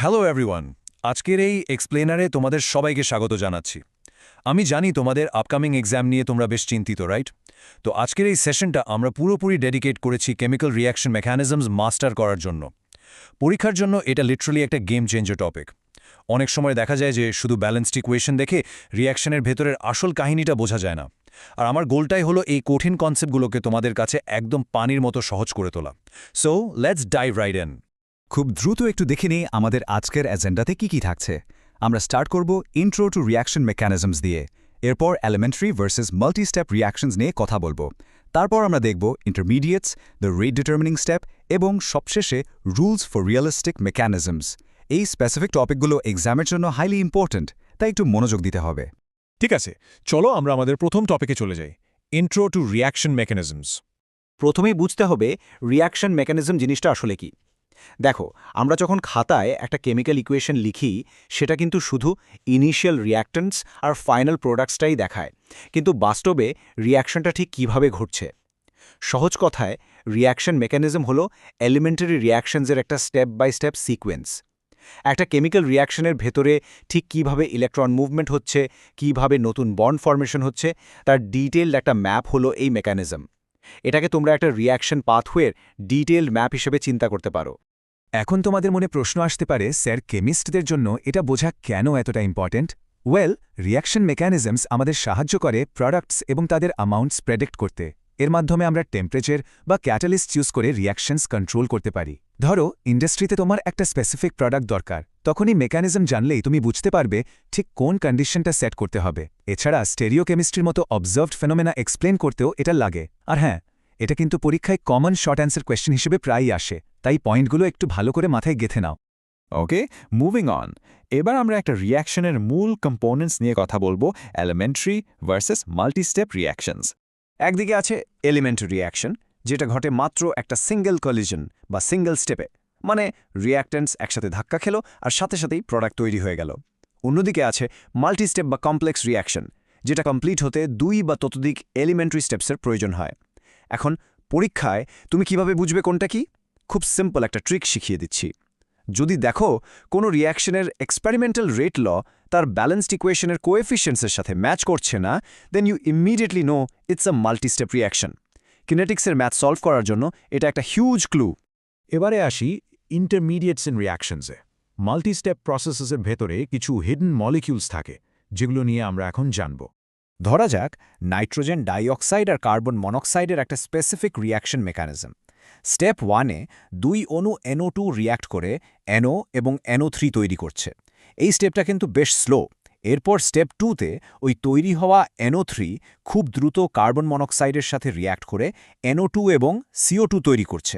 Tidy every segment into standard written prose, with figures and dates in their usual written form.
Hello everyone, আজকের এই এক্সপ্লেনারে তোমাদের সবাইকে স্বাগত জানাচ্ছি। আমি জানি তোমাদের আপকামিং এক্সাম নিয়ে তোমরা বেশ চিন্তিত, রাইট? তো আজকের এই সেশনটা আমরা পুরোপুরি ডেডিকেট করেছি কেমিক্যাল রিঅ্যাকশন মেকানিজমস মাস্টার করার জন্য। পরীক্ষার জন্য এটা লিটারালি একটা গেম চেঞ্জার টপিক। অনেক সময় দেখা যায় যে শুধু ব্যালেন্সড ইকুয়েশন দেখে রিঅ্যাকশনের ভেতরের আসল কাহিনীটা বোঝা যায় না। আর আমার গোলটাই হলো এই কঠিন কনসেপ্টগুলোকে তোমাদের কাছে একদম পানির মতো সহজ করে তোলা। So let's dive right in. খুব দ্রুত একটু দেখে নিই আমাদের আজকের এজেন্ডাতে কি থাকছে। আমরা স্টার্ট করব ইন্ট্রো টু রিঅ্যাকশন মেকানিজমস দিয়ে। এরপর elementary versus multi step reactions নিয়ে কথা বলবো। তারপর আমরা দেখব intermediates, the rate determining step এবং সবশেষে রুলস ফর রিয়েলিস্টিক মেকানিজমস। এই স্পেসিফিক টপিকগুলো এক্সামের জন্য হাইলি ইম্পর্ট্যান্ট, তাই একটু মনোযোগ দিতে হবে। ঠিক আছে, চলো আমরা আমাদের প্রথম টপিকে চলে যাই, ইন্ট্রো টু রিঅ্যাকশন মেকানিজমস। প্রথমেই বুঝতে হবে রিঅ্যাকশন মেকানিজম জিনিসটা আসলে কি। দেখো, আমরা যখন খাতায় একটা কেমিক্যাল ইকুয়েশন লিখি, সেটা কিন্তু শুধু ইনিশিয়াল রিঅ্যাক্ট্যান্টস আর ফাইনাল প্রোডাক্টসটাই দেখায়, কিন্তু বাস্তবে রিঅ্যাকশনটা ঠিক কিভাবে ঘটছে। সহজ কথায়, রিঅ্যাকশন মেকানিজম হলো এলিমেন্টারি রিঅ্যাকশনসের একটা স্টেপ বাই স্টেপ সিকোয়েন্স। একটা কেমিক্যাল রিঅ্যাকশনের ভেতরে ঠিক কিভাবে ইলেকট্রন মুভমেন্ট হচ্ছে, কিভাবে নতুন বন্ড ফরমেশন হচ্ছে, তার ডিটেইলড একটা ম্যাপ হলো এই মেকানিজম। এটাকে তোমরা একটা রিঅ্যাকশন পাথওয়ের ডিটেইলড ম্যাপ হিসেবে চিন্তা করতে পারো। এখন তোমাদের মনে প্রশ্ন আসতে পারে, স্যার কেমিস্টদের জন্য এটা বোঝা কেন এতটা ইম্পর্ট্যান্ট? ওয়েল, রিঅ্যাকশন মেকানিজমস আমাদের সাহায্য করে প্রোডাক্টস এবং তাদের অ্যামাউন্টস প্রেডিক্ট করতে। এর মাধ্যমে আমরা টেম্পারেচার বা ক্যাটালিস্ট চুজ করে রিঅ্যাকশনস কন্ট্রোল করতে পারি। ধরো, ইন্ডাস্ট্রিতে তোমার একটা স্পেসিফিক প্রোডাক্ট দরকার, তখনই মেকানিজম জানলেই তুমি বুঝতে পারবে ঠিক কোন কন্ডিশনটা সেট করতে হবে। এছাড়া স্টেরিওকেমিস্ট্রির মতো অবজার্ভড ফেনোমেনা এক্সপ্লেন করতেও এটা লাগে। আর হ্যাঁ, এটা কিন্তু পরীক্ষায় কমন শর্ট অ্যান্সার কোয়েশ্চেন হিসেবে প্রায়ই আসে, তাই পয়েন্টগুলো একটু ভালো করে মাথায় গেঁথে নাও। ওকে, মুভিং অন। এবার আমরা একটা রিঅ্যাকশনের মূল কম্পোনেন্টস নিয়ে কথা বলবো, এলিমেন্টারি ভার্সেস মাল্টিস্টেপ রিঅ্যাকশনস। একদিকে আছে এলিমেন্টারি রিঅ্যাকশন, যেটা ঘটে মাত্র একটা সিঙ্গেল কলিশন বা সিঙ্গেল স্টেপে, মানে রিঅ্যাক্ট্যান্টস একসাথে ধাক্কা খেলো আর সাথে সাথেই প্রোডাক্ট তৈরি হয়ে গেল। অন্যদিকে আছে মাল্টিস্টেপ বা কমপ্লেক্স রিঅ্যাকশন, যেটা কমপ্লিট হতে 2 বা ততোধিক এলিমেন্টারি স্টেপসের প্রয়োজন হয়। এখন পরীক্ষায় তুমি কিভাবে বুঝবে কোনটা কি? খুব সিম্পল একটা ট্রিক শিখিয়ে দিচ্ছি। যদি দেখো কোনো রিঅ্যাকশনের এক্সপেরিমেন্টাল রেট ল তার ব্যালেন্সড ইকুয়েশনের কোএফিশিয়েন্টসের সাথে ম্যাচ করছে না, then you immediately know it's a multistep reaction. কিনেটিক্সের ম্যাথ সলভ করার জন্য এটা একটা হিউজ ক্লু। এবারে আসি ইন্টারমিডিয়েটস ইন রিঅ্যাকশনসে। মাল্টিস্টেপ প্রসেসেসের ভেতরে কিছু হিডেন মলিকিউলস থাকে, যেগুলো নিয়ে আমরা এখন জানব। ধরা যাক নাইট্রোজেন ডাইঅক্সাইড আর কার্বন মনোক্সাইডের একটা স্পেসিফিক রিঅ্যাকশন মেকানিজম। স্টেপ 1-এ 2 অণু NO2 রিঅ্যাক্ট করে NO এবং NO3 তৈরি করছে। এই স্টেপটা কিন্তু বেশ স্লো। এরপর স্টেপ 2-তে ওই তৈরি হওয়া NO3 খুব দ্রুত কার্বন মনোক্সাইডের সাথে রিঅ্যাক্ট করে NO2 এবং CO2 তৈরি করছে।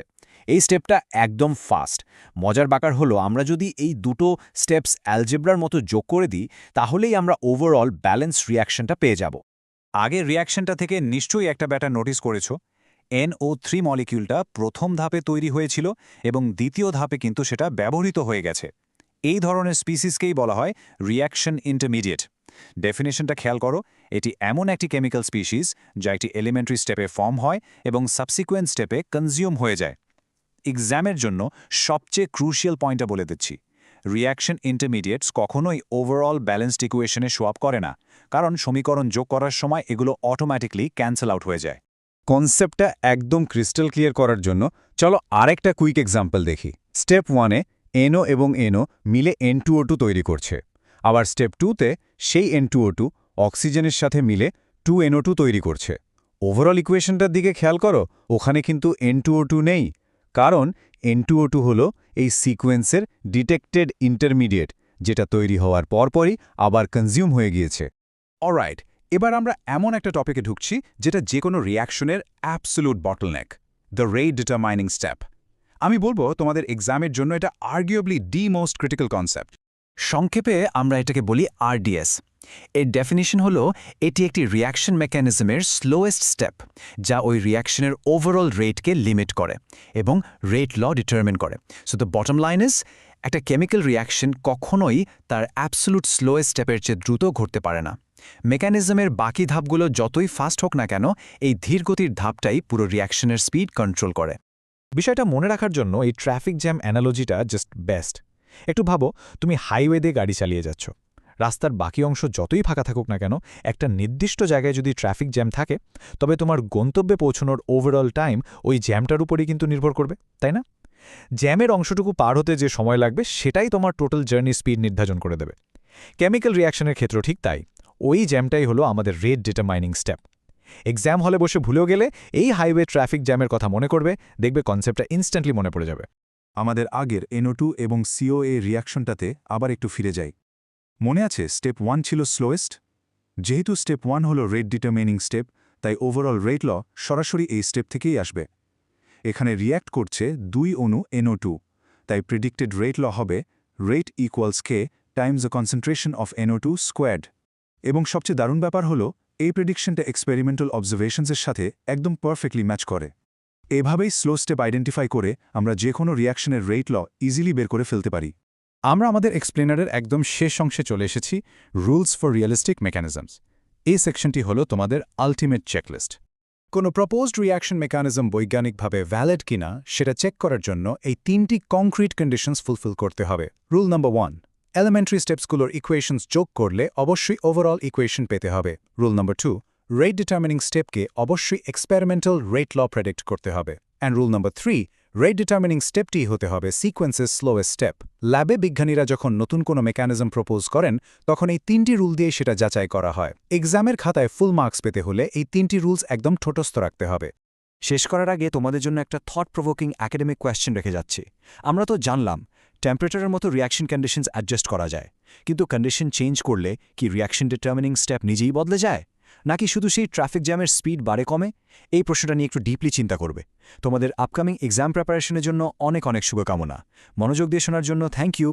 এই স্টেপটা একদম ফাস্ট। মজার ব্যাপার হলো, আমরা যদি এই দুটো স্টেপস অ্যালজেব্রার মতো যোগ করে দিই, তাহলেই আমরা ওভারঅল ব্যালেন্স রিঅ্যাকশনটা পেয়ে যাব। আগের রিঅ্যাকশনটা থেকে নিশ্চয়ই একটা ব্যাটা নোটিস করেছ। NO3 মলিকিউলটা প্রথম ধাপে তৈরি হয়েছিল এবং দ্বিতীয় ধাপে কিন্তু সেটা ব্যবহৃত হয়ে গেছে। এই ধরনের স্পিসিসকেই বলা হয় রিঅ্যাকশন ইন্টারমিডিয়েট। ডেফিনেশনটা খেয়াল করো, এটি এমন একটি কেমিক্যাল স্পিসিস যা একটি এলিমেন্টারি স্টেপে ফর্ম হয় এবং সাবসিকুয়েন্ট স্টেপে কনজিউম হয়ে যায়। এক্সামের জন্য সবচেয়ে ক্রুশিয়াল পয়েন্টটা বলে দিচ্ছি, রিঅ্যাকশন ইন্টারমিডিয়েটস কখনোই ওভারঅল ব্যালেন্সড ইকুয়েশনে শো আপ করে না, কারণ সমীকরণ যোগ করার সময় এগুলো অটোম্যাটিকলি ক্যান্সেল আউট হয়ে যায়। কনসেপ্টটা একদম ক্রিস্টাল ক্লিয়ার করার জন্য চলো আরেকটা কুইক এক্সাম্পল দেখি। স্টেপ 1-এ NO এবং NO মিলে N2O2 তৈরি করছে। আবার স্টেপ 2-তে সেই N2O2 অক্সিজেনের সাথে মিলে 2NO2 তৈরি করছে। ওভারঅল ইকুয়েশনটার দিকে খেয়াল করো, ওখানে কিন্তু N2O2 নেই, কারণ N2O2 হলো এই সিকোয়েন্সের ডিটেক্টেড ইন্টারমিডিয়েট, যেটা তৈরি হওয়ার পরপরই আবার কনজিউম হয়ে গিয়েছে। অলরাইট, এবার আমরা এমন একটা টপিকে ঢুকছি যেটা যে কোনো রিঅ্যাকশনের absolute bottleneck, the rate determining step. আমি বলবো তোমাদের এক্সামের জন্য এটা arguably the most critical concept. সংক্ষেপে আমরা এটাকে বলি RDS। এর ডেফিনিশন হলো, এটি একটি রিঅ্যাকশন মেকানিজমের স্লোয়েস্ট স্টেপ, যা ওই রিঅ্যাকশনের ওভারঅল রেটকে লিমিট করে এবং রেট ল ডিটারমিন করে। So the bottom line is, একটা কেমিক্যাল রিঅ্যাকশন কখনোই তার অ্যাবসোলুট স্লোয়েস্ট স্টেপের চেয়ে দ্রুত ঘটতে পারে না। মেকানিজমের বাকি ধাপগুলো যতই ফাস্ট হোক না কেন, এই ধীরগতির ধাপটাই পুরো রিঅ্যাকশনের স্পিড কন্ট্রোল করে। বিষয়টা মনে রাখার জন্য এই ট্রাফিক জ্যাম অ্যানালজিটা জাস্ট বেস্ট। একটু ভাবো, তুমি হাইওয়ে দিয়ে গাড়ি চালিয়ে যাচ্ছ। রাস্তার বাকি অংশ যতই ফাঁকা থাকুক না কেন, একটা নির্দিষ্ট জায়গায় যদি ট্রাফিক জ্যাম থাকে, তবে তোমার গন্তব্যে পৌঁছানোর ওভারঅল টাইম ওই জ্যামটার উপরেই কিন্তু নির্ভর করবে, তাই না? জ্যামের অংশটুকু পার হতে যে সময় লাগবে সেটাই তোমার টোটাল জার্নি স্পিড নির্ধারণ করে দেবে। কেমিক্যাল রিয়াকশনের ক্ষেত্র ঠিক তাই। ওই জ্যামটাই হলো আমাদের রেট ডিটারমাইনিং স্টেপ। এক্সাম হলে বসে ভুলেও গেলে এই হাইওয়ে ট্রাফিক জ্যামের কথা মনে করবে, দেখবে কনসেপ্টটা ইনস্ট্যান্টলি মনে পড়ে যাবে। আমাদের আগের NO2 এবং COA রিয়াকশনটাতে আবার একটু ফিরে যাই। মনে আছে স্টেপ 1 ছিল স্লোয়েস্ট? যেহেতু স্টেপ 1 হলো রেট ডিটারমিনিং স্টেপ, তাই ওভারঅল রেট ল সরাসরি এই স্টেপ থেকেই আসবে। এখানে রিয়্যাক্ট করছে 2 অণু NO2, তাই প্রেডিক্টেড রেট ল হবে rate equals K Times the concentration of NO2 squared. এবং সবচেয়ে দারুণ ব্যাপার হলো এই প্রেডিকশনটা এক্সপেরিমেন্টাল অবজারভেশনসের সাথে একদম পারফেক্টলি ম্যাচ করে। এভাবেই স্লো স্টেপ আইডেন্টিফাই করে আমরা যে কোনো রিয়াকশনের রেট ল ইজিলি বের করে ফেলতে পারি। আমরা আমাদের এক্সপ্লেনারের একদম শেষ অংশে চলে এসেছি, রুলস ফর রিয়েলিস্টিক মেকানিজমস। এই সেকশনটি হলো তোমাদের আলটিমেট চেকলিস্ট। কোনো প্রপোজড রিয়াকশন মেকানিজম বৈজ্ঞানিকভাবে ভ্যালিড কিনা সেটা চেক করার জন্য এই 3টি কংক্রিট কন্ডিশনস ফুলফিল করতে হবে। রুল নাম্বার 1, এলিমেন্টারি স্টেপসগুলোর ইকুয়েশনস যোগ করলে অবশ্যই ওভারঅল ইকুয়েশন পেতে হবে। রুল নাম্বার 2, রেট ডিটারমিনিং স্টেপকে অবশ্যই এক্সপেরিমেন্টাল রেট ল প্রেডিক্ট করতে হবে। And rule number 3, rate determining স্টেপটি হতে হবে সিকোয়েন্সের স্লোয়েস্ট স্টেপ। ল্যাবে বিজ্ঞানীরা যখন নতুন কোনো মেকানিজম প্রপোজ করেন, তখন এই 3টি রুল দিয়ে সেটা যাচাই করা হয়। এক্সামের খাতায় ফুল মার্কস পেতে হলে এই 3টি রুলস একদম ঠোঁটস্থ রাখতে হবে। শেষ করার আগে তোমাদের জন্য একটা থট প্রভোকিং অ্যাকাডেমিক কোয়েশ্চেন রেখে যাচ্ছি। আমরা তো জানলাম টেম্পারেচারের মতো রিয়াকশন কন্ডিশনস অ্যাডজাস্ট করা যায়, কিন্তু কন্ডিশন চেঞ্জ করলে কি রিয়াকশন ডিটারমিনিং স্টেপ নিজেই বদলে যায়, নাকি শুধু সেই ট্রাফিক জ্যামের স্পিড বাড়ে কমে? এই প্রশ্নটা নিয়ে একটু ডিপলি চিন্তা করবে। তোমাদের আপকামিং এক্সাম প্রিপারেশনের জন্য অনেক অনেক শুভকামনা। মনোযোগ দিয়ে শোনার জন্য থ্যাংক ইউ।